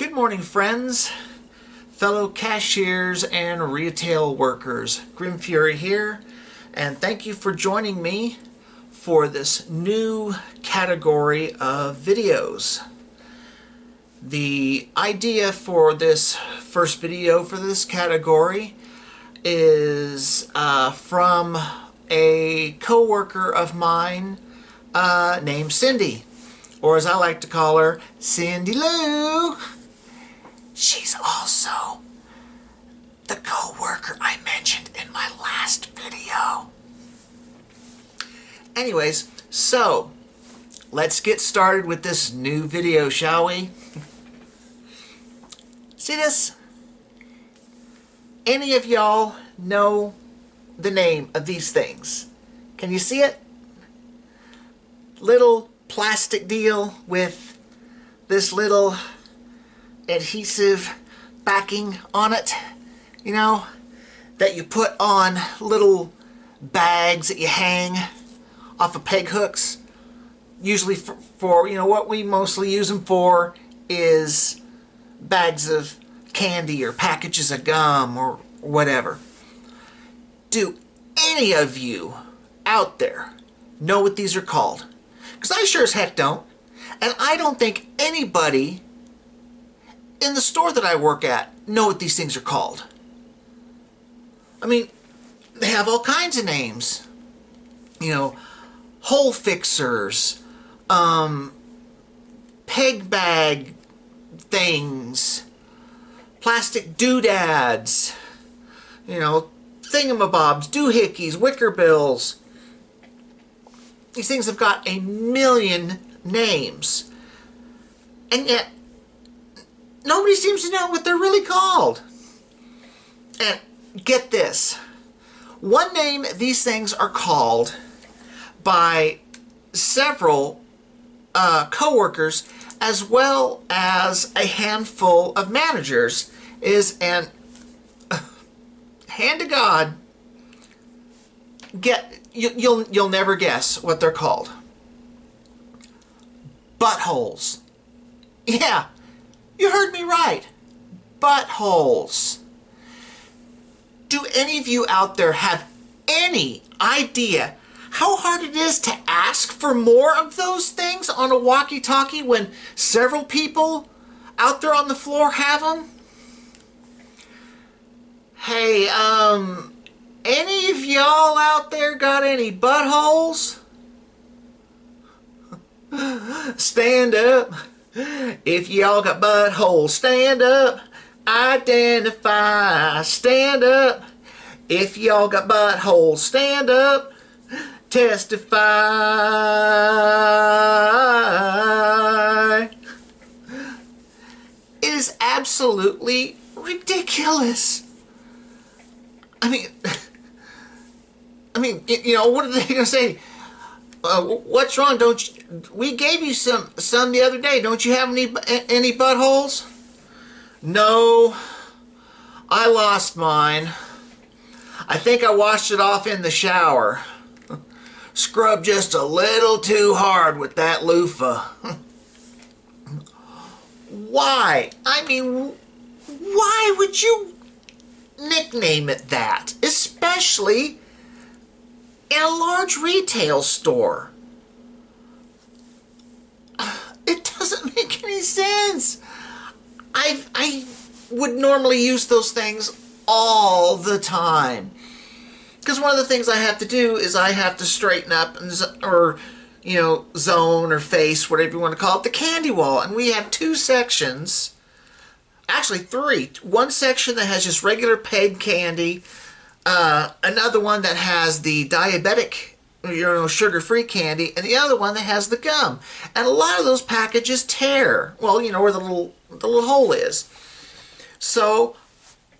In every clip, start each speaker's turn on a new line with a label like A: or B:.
A: Good morning, friends, fellow cashiers and retail workers. Grim Fury here, and thank you for joining me for this new category of videos. The idea for this first video for this category is from a coworker of mine named Cindy, or as I like to call her, Cindy Lou. She's also the coworker I mentioned in my last video. Anyways, so let's get started with this new video, shall we? See this? Any of y'all know the name of these things? Can you see it? Little plastic deal with this little adhesive backing on it, you know, that you put on little bags that you hang off of peg hooks. Usually for you know, what we mostly use them for is bags of candy or packages of gum or whatever. Do any of you out there know what these are called? Because I sure as heck don't. And I don't think anybody in the store that I work at know what these things are called. I mean, they have all kinds of names. You know, hole fixers, peg bag things, plastic doodads, you know, thingamabobs, doohickeys, wicker bills. These things have got a million names. And yet, nobody seems to know what they're really called. And get this. One name these things are called by several coworkers as well as a handful of managers is, and hand to God, you'll never guess what they're called. Buttholes. Yeah. You heard me right. Buttholes. Do any of you out there have any idea how hard it is to ask for more of those things on a walkie-talkie when several people out there on the floor have them? Hey, any of y'all out there got any buttholes? Stand up. If y'all got buttholes, stand up. Identify. Stand up. If y'all got buttholes, stand up. Testify. It is absolutely ridiculous. I mean, you know, what are they going to say? What's wrong? We gave you some the other day. Don't you have any buttholes? No, I lost mine. I think I washed it off in the shower. Scrubbed just a little too hard with that loofah. Why? I mean, why would you nickname it that? Especially in a large retail store. It doesn't make any sense. I would normally use those things all the time. Because one of the things I have to do is I have to straighten up or, you know, zone or face, whatever you want to call it, the candy wall. And we have two sections, actually three. One section that has just regular peg candy. Another one that has the diabetic, you know, sugar-free candy, and the other one that has the gum. And a lot of those packages tear. Well, you know where the little hole is. So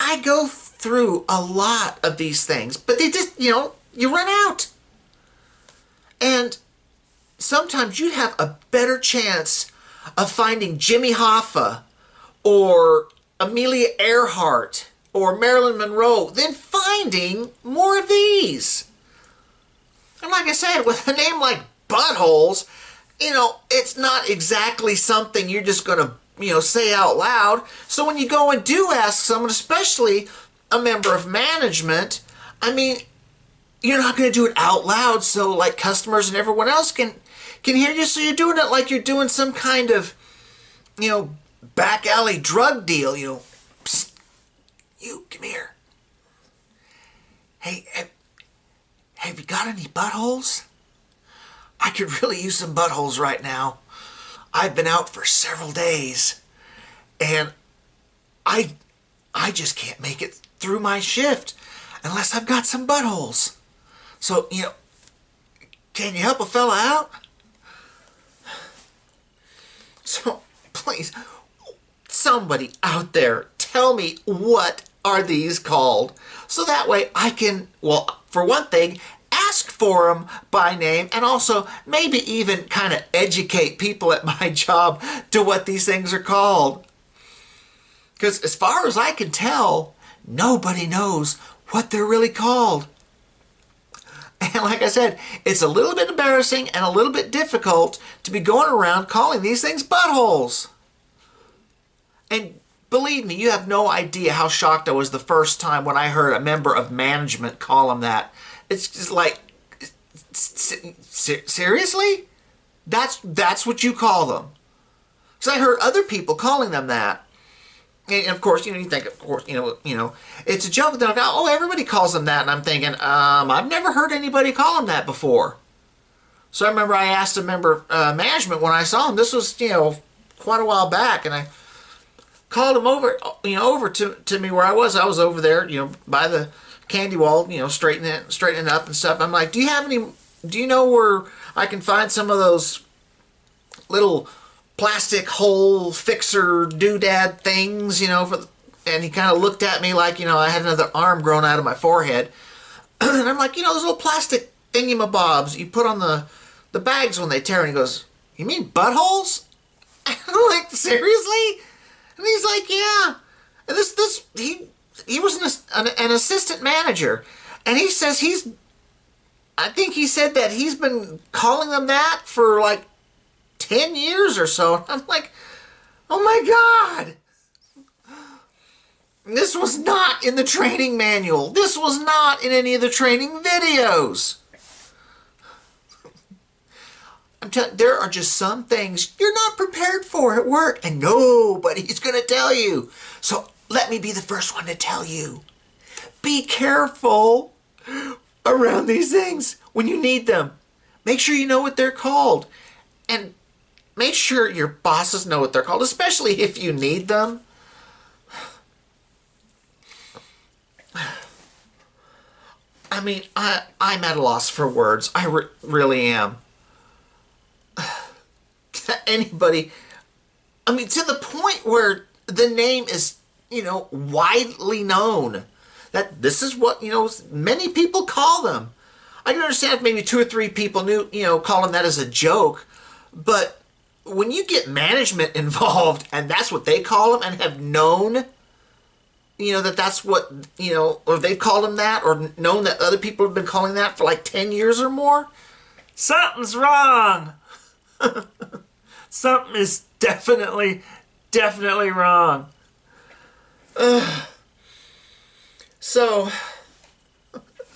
A: I go through a lot of these things, but they just, you know, you run out. And sometimes you have a better chance of finding Jimmy Hoffa or Amelia Earhart or Marilyn Monroe than finding more of these. And like I said, with a name like Buttholes, you know, it's not exactly something you're just going to say out loud. So when you go and do ask someone, especially a member of management, I mean, you're not going to do it out loud so like customers and everyone else can hear you. So you're doing it like you're doing some kind of, back alley drug deal. Psst, you, come here. Hey, have you got any buttholes? I could really use some buttholes right now. I've been out for several days, and I just can't make it through my shift unless I've got some buttholes. So, can you help a fella out? So, please, somebody out there, tell me, what are these called? So that way I can, well, for one thing, ask for them by name, and also maybe even kind of educate people at my job to what these things are called. Because as far as I can tell, nobody knows what they're really called. And like I said, it's a little bit embarrassing and a little bit difficult to be going around calling these things buttholes. And believe me, you have no idea how shocked I was the first time when I heard a member of management call them that. It's just like, seriously? That's what you call them? Because I heard other people calling them that. And of course, you think, of course, it's a joke. They're like, oh, everybody calls them that. And I'm thinking, I've never heard anybody call them that before. So I remember I asked a member of management when I saw him. This was, quite a while back. And I called him over, over to me where I was. I was over there, by the candy wall, straightening up and stuff. I'm like, do you know where I can find some of those little plastic hole fixer doodad things, and he kind of looked at me like, I had another arm growing out of my forehead. And I'm like, those little plastic thingamabobs you put on the bags when they tear. And he goes, you mean buttholes? And I'm like, seriously? And he's like, yeah. And he was an assistant manager. And he says I think he said that he's been calling them that for like 10 years or so. And I'm like, oh my God. This was not in the training manual. This was not in any of the training videos. I'm telling you, there are just some things you're not prepared for at work, and nobody's going to tell you. So let me be the first one to tell you. Be careful around these things when you need them. Make sure you know what they're called. And make sure your bosses know what they're called, especially if you need them. I mean, I'm at a loss for words. I really am. Anybody, I mean, to the point where the name is, widely known. That this is what, many people call them. I can understand if maybe 2 or 3 people call them that as a joke. But when you get management involved and that's what they call them and have known, that's what, or they've called them that or known that other people have been calling that for like 10 years or more, something's wrong. Something is definitely wrong. So,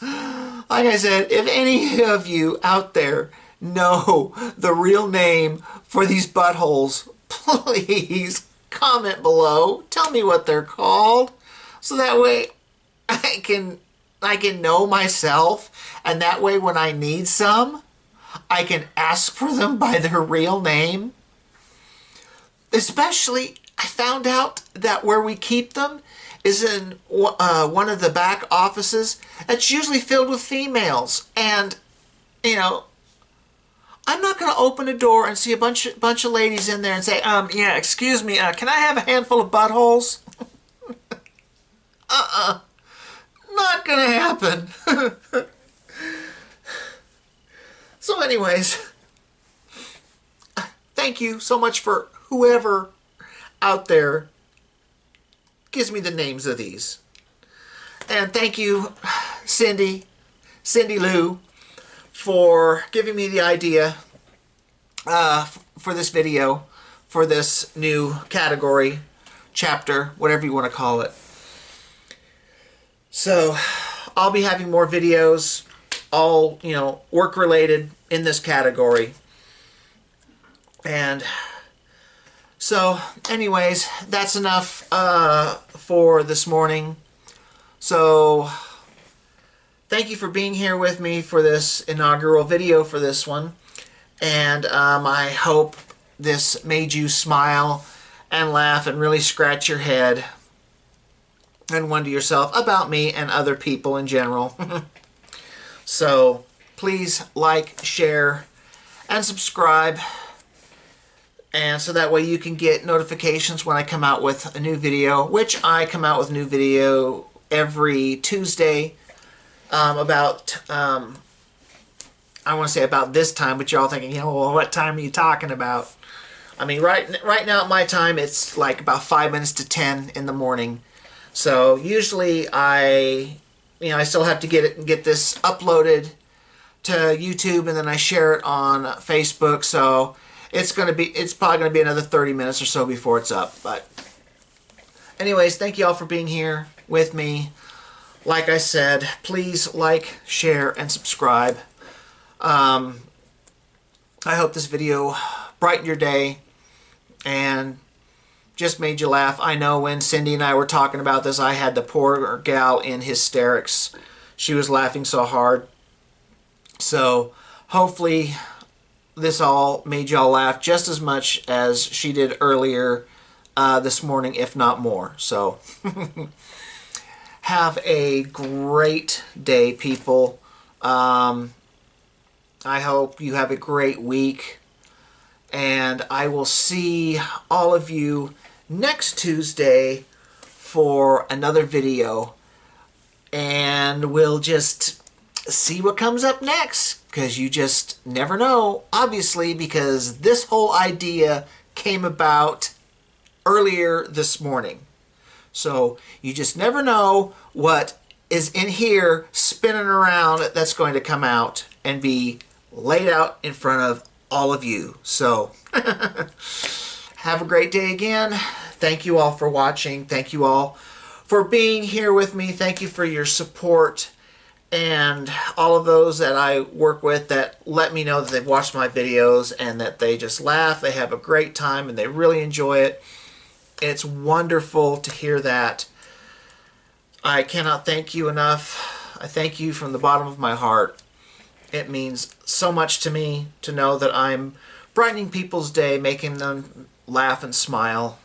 A: like I said, if any of you out there know the real name for these buttholes, please comment below. Tell me what they're called, so that way I can know myself, and that way when I need some, I can ask for them by their real name. Especially, I found out that where we keep them is in one of the back offices. It's usually filled with females, and I'm not going to open a door and see a bunch of ladies in there and say, yeah, excuse me, can I have a handful of buttholes? Not going to happen. So anyways, thank you so much for whoever out there gives me the names of these. And thank you, Cindy Lou, for giving me the idea for this video for this new category, chapter, whatever you want to call it. So I'll be having more videos, all, work related in this category. And so anyways, that's enough for this morning. So thank you for being here with me for this inaugural video for this one. And I hope this made you smile and laugh and really scratch your head and wonder yourself about me and other people in general. So please like, share, and subscribe, and so that way you can get notifications when I come out with a new video, which I come out with a new video every Tuesday about I want to say about this time, but you're all thinking, well, what time are you talking about? I mean, right now at my time, it's like about 5 minutes to 10 in the morning. So usually I still have to get this uploaded to YouTube, and then I share it on Facebook. So it's probably gonna be another 30 minutes or so before it's up. But anyways, thank you all for being here with me. Like I said, please like, share, and subscribe. I hope this video brightened your day and just made you laugh. I know when Cindy and I were talking about this, I had the poor gal in hysterics. She was laughing so hard. So hopefully this all made y'all laugh just as much as she did earlier this morning, if not more. So have a great day, people. I hope you have a great week. And I will see all of you next Tuesday for another video, and we'll just see what comes up next, because you just never know, obviously, because this whole idea came about earlier this morning. So you just never know what is in here spinning around that's going to come out and be laid out in front of all of you. So have a great day again. Thank you all for watching. Thank you all for being here with me. Thank you for your support, and all of those that I work with that let me know that they've watched my videos and that they just laugh, they have a great time, and they really enjoy it. It's wonderful to hear that. I cannot thank you enough. I thank you from the bottom of my heart. It means so much to me to know that I'm brightening people's day, making them laugh and smile.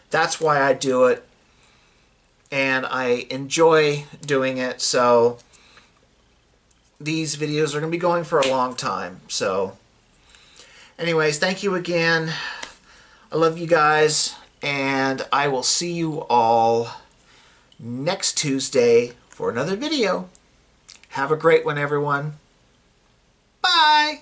A: That's why I do it, and I enjoy doing it. So these videos are going to be going for a long time. So anyways, thank you again. I love you guys, and I will see you all next Tuesday for another video. Have a great one, everyone. Bye!